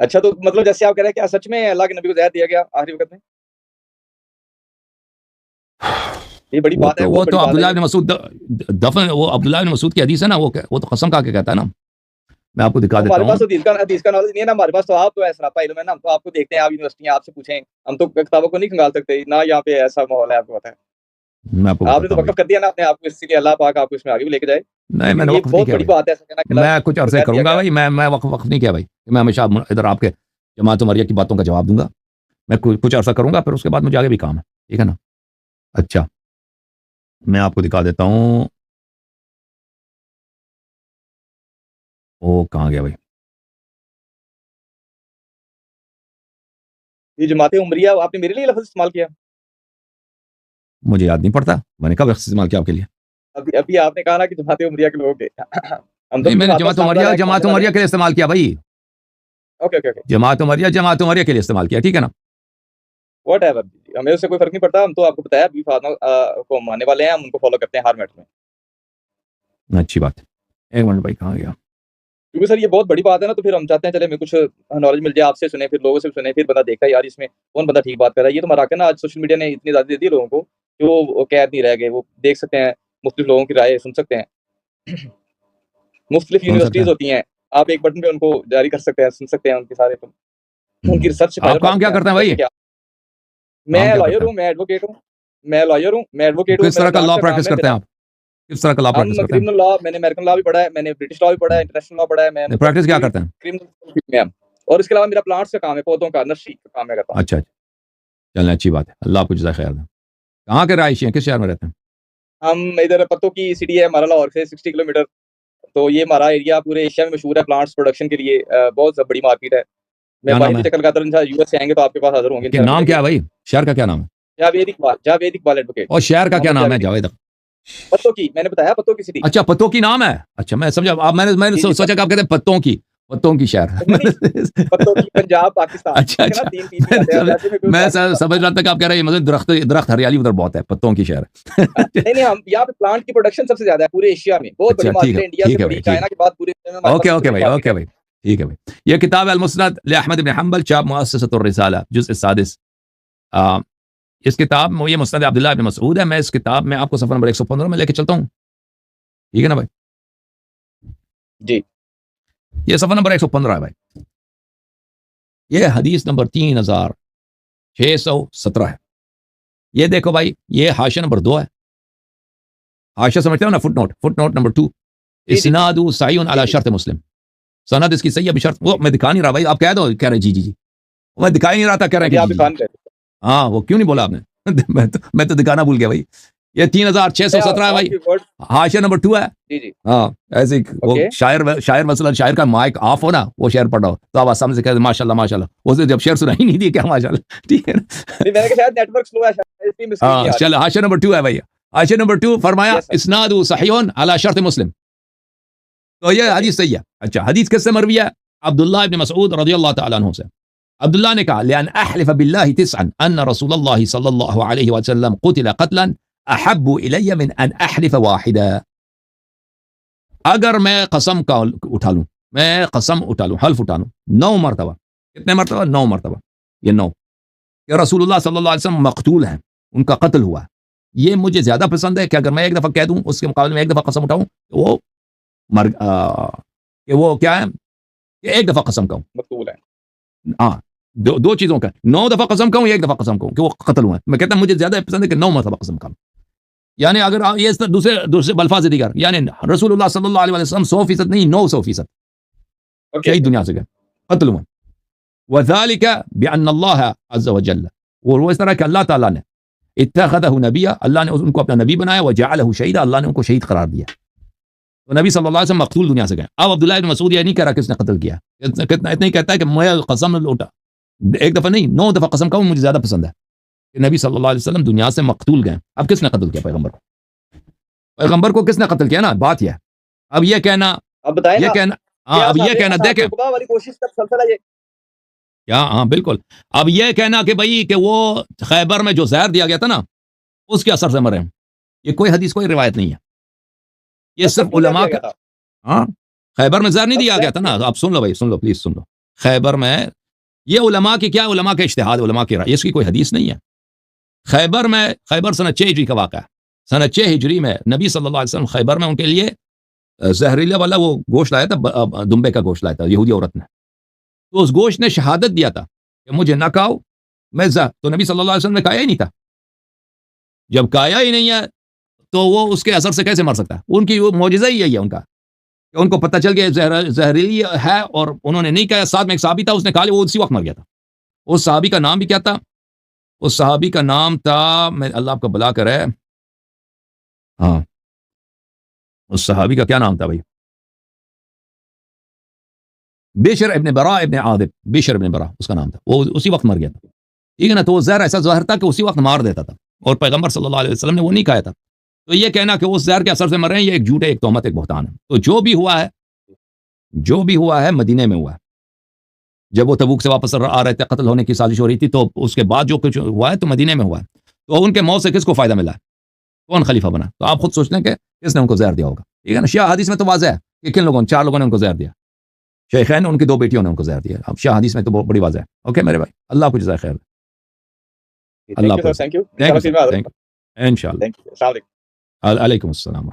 اچھا تو مطلب جیسے آپ کہہ رہے ہیں کیا سچ میں اللہ کے نبی کو زہر دیا گیا آخری وقت میں؟ یہ بڑی بات ہے. وہ تو عبداللہ بن مسعود دفن، وہ عبداللہ بن مسعود کی حدیث ہے نا، وہ تو قسم کھا کے کہتا ہے نا. میں آپ کو دکھا دیتا ہوں. ہمارے پاس حدیث کا نالج نہیں ہے نا ہمارے پاس، تو آپ تو ایسا علم ہے نا، ہم تو آپ کو دیکھتے ہیں، آپ یونیورسٹی ہیں، آپ سے پوچھیں، ہم تو کتابوں کو نہیں کھنگال سکتے نا، یہاں پہ ایسا ماحول ہے آپ کو پتا ہے. میں آپ کو آپ نے تو وقف کر دیا نا اپنے آپ کو، اس لیے اللہ پاک آپ کو اس میں آگے بھی لے کے جائے. نہیں میں نے وقف نہیں کیا بھائی، میں کچھ عرصے کروں گا بھائی، میں وقف نہیں کیا بھائی. میں ہمیشہ ادھر آپ کے جماعت عمریہ کی باتوں کا جواب دوں گا. میں کچھ عرصہ کروں گا، پھر اس کے بعد مجھے آگے بھی کام ہے، ٹھیک ہے نا. اچھا میں آپ کو دکھا دیتا ہوں. وہ کہاں گیا بھائی؟ یہ جماعت عمریہ آپ نے میرے لیے لفظ استعمال کیا؟ مجھے یاد نہیں پڑتا میں نے کب استعمال کیا آپ کے لیے. ابھی آپ نے کہا نا کہ جماعت عمریہ کے لوگ میں نے جماعت عمریہ کے لیے استعمال کیا بھائی. جماعت عمریہ کے لیے استعمال کیا، ٹھیک ہے نا. واٹ ایور، ہمیں اس سے کوئی فرق نہیں پڑتا. ہم تو آپ کو بتایا ابھی فاطمہ کو ماننے والے ہیں، ہم ان کو فالو کرتے ہیں ہر میٹر میں. اچھی بات ہے. ایک منٹ بھائی کہاں گیا؟ کیونکہ سر یہ بہت بڑی بات ہے نا، تو پھر ہم چاہتے ہیں چلے ہمیں کچھ نالج مل جائے، آپ سے سنیں، پھر لوگوں سے سنیں، پھر بندہ دیکھتا ہے یار اس میں کون بندہ ٹھیک بات کر رہا ہے. یہ تو مراکز نا آج سوشل میڈیا نے اتنی زیادہ دے دی لوگوں کو کہ وہ قید نہیں رہ گئے، وہ دیکھ سکتے ہیں، مختلف لوگوں کی رائے سن سکتے ہیں. مختلف یونیورسٹیز ہوتی ہیں، آپ ایک بٹن پہ ان کو جاری کر سکتے ہیں، سن سکتے ہیں ان کے سارے ان کی ریسرچ. آپ کام کیا کرتے ہیں بھائی؟ میں لائر ہوں، میں ایڈوکیٹ ہوں. کس طرح کا لا پریکٹس کرتے ہیں آپ؟ کس طرح کا لا پریکٹس کرتے ہیں؟ کرمنل لا، میں نے امریکن لا بھی پڑھا ہے، میں نے برٹش لا بھی پڑھا ہے، انٹرنیشنل لا پڑھا ہے. میں پریکٹس کیا کرتے ہیں؟ کرمنل، اور اس کے علاوہ میرا پلانٹس کا کام ہے، پودوں کا نرسری کا کام ہے کرتا ہوں. اچھا چلیں اچھی بات ہے، اللہ آپ کو جزائے خیر دے. کہاں کے رہائشی ہیں، کس شہر میں رہتے ہیں؟ ہم ادھر پتوں کی سٹی ہے ہمارا، لاہور سے 60 کلومیٹر. تو یہ ہمارا ایریا پورے ایشیا میں مشہور ہے پلانٹس پروڈکشن کے لیے، بہت بڑی مارکیٹ ہے. میں بائی چکر کا یو ایس سے آئیں گے تو آپ کے پاس حاضر ہوں گے. نام کیا ہے بھائی؟ شہر کا کیا نام ہے؟ جاوید اقبال ایڈوکیٹ. اور شہر کا کیا نام ہے؟ جاوید پتوں کی، میں نے بتایا پتوں کی سٹی. اچھا پتوں کی نام ہے. اچھا میں سمجھا، میں نے سوچا کہ آپ کہتے ہیں پتوں کی شہر. پتوں کی پنجاب پاکستان. اچھا میں سمجھ رہا تھا کہ آپ کہہ رہے ہیں مطلب درخت ہریالی ادھر بہت ہے، پتوں کی شہر. نہیں ہم یہاں پہ پلانٹ کی پروڈکشن سب سے زیادہ ہے پورے ایشیا میں، بہت بڑی مارکیٹ ہے انڈیا سے بڑی، چائنا کے بعد پورے. اوکے بھائی ٹھیک ہے بھائی. یہ کتاب ہے المسند لاحمد بن حنبل، چاپ مؤسسۃ الرسالہ، جزء السادس. اس کتاب میں یہ مسند عبداللہ بن مسعود ہے. میں اس کتاب میں آپ کو صفحہ نمبر 115 میں لے کے چلتا ہوں، ٹھیک ہے نا بھائی جی. یہ صفحہ نمبر 115 ہے بھائی. یہ حدیث نمبر 3617 ہے. یہ دیکھو بھائی، یہ حاشیہ نمبر 2 ہے. حاشیہ سمجھتے ہو نا، فٹ نوٹ نمبر 2. اسناد صحیح علی شرط مسلم. سند اس کی صحیح ہے بشرط. وہ میں دکھا نہیں رہا بھائی، آپ کہہ دو، کہہ رہے جی میں دکھا ہی نہیں رہا تھا، کہہ رہے ہیں کہ ہاں وہ کیوں نہیں بولا آپ نے؟ میں تو دکھانا بھول گیا بھائی. یہ 3617 ہے بھائی، حاشیہ نمبر 2 ہے. ہاں ایسے وہ شاعر مثلا شاعر کا مائک آف ہو نا، وہ شعر پڑھ رہا ہو تو آپ سامنے سے کہتے ہیں ماشاء اللہ. اسے جب شعر سنا ہی نہیں دی کیا ماشاء اللہ، ٹھیک ہے نا. چل حاشیہ نمبر 2 ہے بھائی. حاشیہ نمبر 2 فرمایا اسناد صحیح علی شرط مسلم. تو یہ حدیث صحیح ہے. اچھا حدیث کس سے مروی ہے؟ عبداللہ ابن مسعود رضی اللہ تعالیٰ عنہ سے. عبداللہ نے کہا لأن احلف بالله تسعا ان رسول اللہ صلی اللہ علیہ وسلم قتل قتلا احب الی من ان احلف واحدا. اگر میں قسم کا اٹھا لوں، حلف اٹھا لوں 9 مرتبہ. کتنے مرتبہ؟ 9 مرتبہ. یہ 9 کہ رسول اللہ صلی اللہ علیہ وسلم مقتول ہیں، ان کا قتل ہوا. یہ مجھے زیادہ پسند ہے کہ اگر میں ایک دفعہ کہہ دوں اس کے مقابلے میں ایک دفعہ قسم اٹھاؤں کہ وہ کیا ہے کہ ایک دفعہ قسم کہوں مقتول ہے. ہاں دو چیزوں کا، 9 دفعہ قسم کہوں یا ایک دفعہ قسم کہوں کہ وہ قتل ہوا ہے. میں کہتا ہوں مجھے زیادہ پسند ہے کہ 9 مرتبہ قسم کہوں. یعنی اگر یہ دوسرے الفاظ دیگر، یعنی رسول اللہ صلی اللہ علیہ وسلم 100% نہیں 900% شہید دنیا سے گئے، قتل ہوا. وذلك بأن الله عز وجل، وہ اس طرح کہ اللہ تعالیٰ نے اتخذہ نبیا، اللہ نے ان کو اپنا نبی بنایا، وجعلہ شہیدا، اللہ نے ان کو شہید قرار دیا. تو نبی صلی اللہ علیہ وسلم مقتول دنیا سے گئے. اب عبداللہ بن مسعود یہ نہیں کہہ رہا کہ اس نے قتل کیا، اتنا ہی کہتا ہے کہ میں قسم لوٹا ایک دفعہ نہیں 9 دفعہ قسم کہوں مجھے زیادہ پسند ہے کہ نبی صلی اللہ علیہ وسلم دنیا سے مقتول گئے. اب کس نے قتل کیا پیغمبر کو کس نے قتل کیا نا، بات یہ ہے. اب یہ کہنا دیکھیں کیا، ہاں بالکل. اب یہ کہنا کہ بھائی کہ وہ خیبر میں جو زہر دیا گیا تھا نا اس کے اثر سے مرے ہیں، یہ کوئی حدیث کوئی روایت نہیں ہے. یہ صرف علماء کا، ہاں خیبر میں زہر نہیں دیا گیا تھا نا. آپ سن لو بھائی، سن لو پلیز سن لو. خیبر میں یہ علماء کی کیا علماء کے اجتہاد علماء کی رائے اس کی کوئی حدیث نہیں ہے خیبر سنہ 6 ہجری کا واقعہ ہے سنہ 6 ہجری میں نبی صلی اللہ علیہ وسلم خیبر میں ان کے لیے زہریلا والا وہ گوشت لایا تھا دمبے کا گوشت لایا تھا یہودی عورت نے تو اس گوشت نے شہادت دیا تھا کہ مجھے نہ کھاؤ میں تو نبی صلی اللہ علیہ وسلم نے کھایا ہی نہیں تھا جب کھایا ہی نہیں ہے تو وہ اس کے اثر سے کیسے مر سکتا ہے ان کی وہ معجزہ ہی یہی ہے ان کا کہ ان کو پتہ چل گیا زہریلی ہے اور انہوں نے نہیں کہا ساتھ میں ایک صحابی تھا اس نے کھا لیا وہ اسی وقت مر گیا تھا اس صحابی کا نام بھی کیا تھا اس صحابی کا نام تھا میں اللہ آپ کو بلا کر ہے ہاں اس صحابی کا کیا نام تھا بھائی بشر ابن برا ابن عاذب بشر ابن برا اس کا نام تھا وہ اسی وقت مر گیا تھا ٹھیک ہے نا تو وہ زہر ایسا زہر تھا کہ اسی وقت مار دیتا تھا اور پیغمبر صلی اللہ علیہ وسلم نے وہ نہیں کھایا تھا تو یہ کہنا کہ وہ زہر کے اثر سے مر رہے ہیں یہ ایک جھوٹ ہے ایک تہمت ایک بہتان ہے تو جو بھی ہوا ہے مدینے میں ہوا ہے جب وہ تبوک سے واپس آ رہے تھے قتل ہونے کی سازش ہو رہی تھی تو اس کے بعد جو کچھ ہوا ہے تو مدینے میں ہوا ہے تو ان کے موت سے کس کو فائدہ ملا ہے کون خلیفہ بنا تو آپ خود سوچ لیں کہ کس نے ان کو زہر دیا ہوگا ٹھیک ہے نا شیعہ حدیث میں تو واضح ہے کہ کن لوگوں 4 لوگوں نے ان کو زہر دیا شیخین ان کی 2 بیٹیوں نے ان کو زہر دیا اب شیعہ حدیث میں تو بڑی واضح ہے اوکے میرے بھائی اللہ آپ کو جزائے خیر اللہ تھینک یو انشاءاللہ علیکم السلام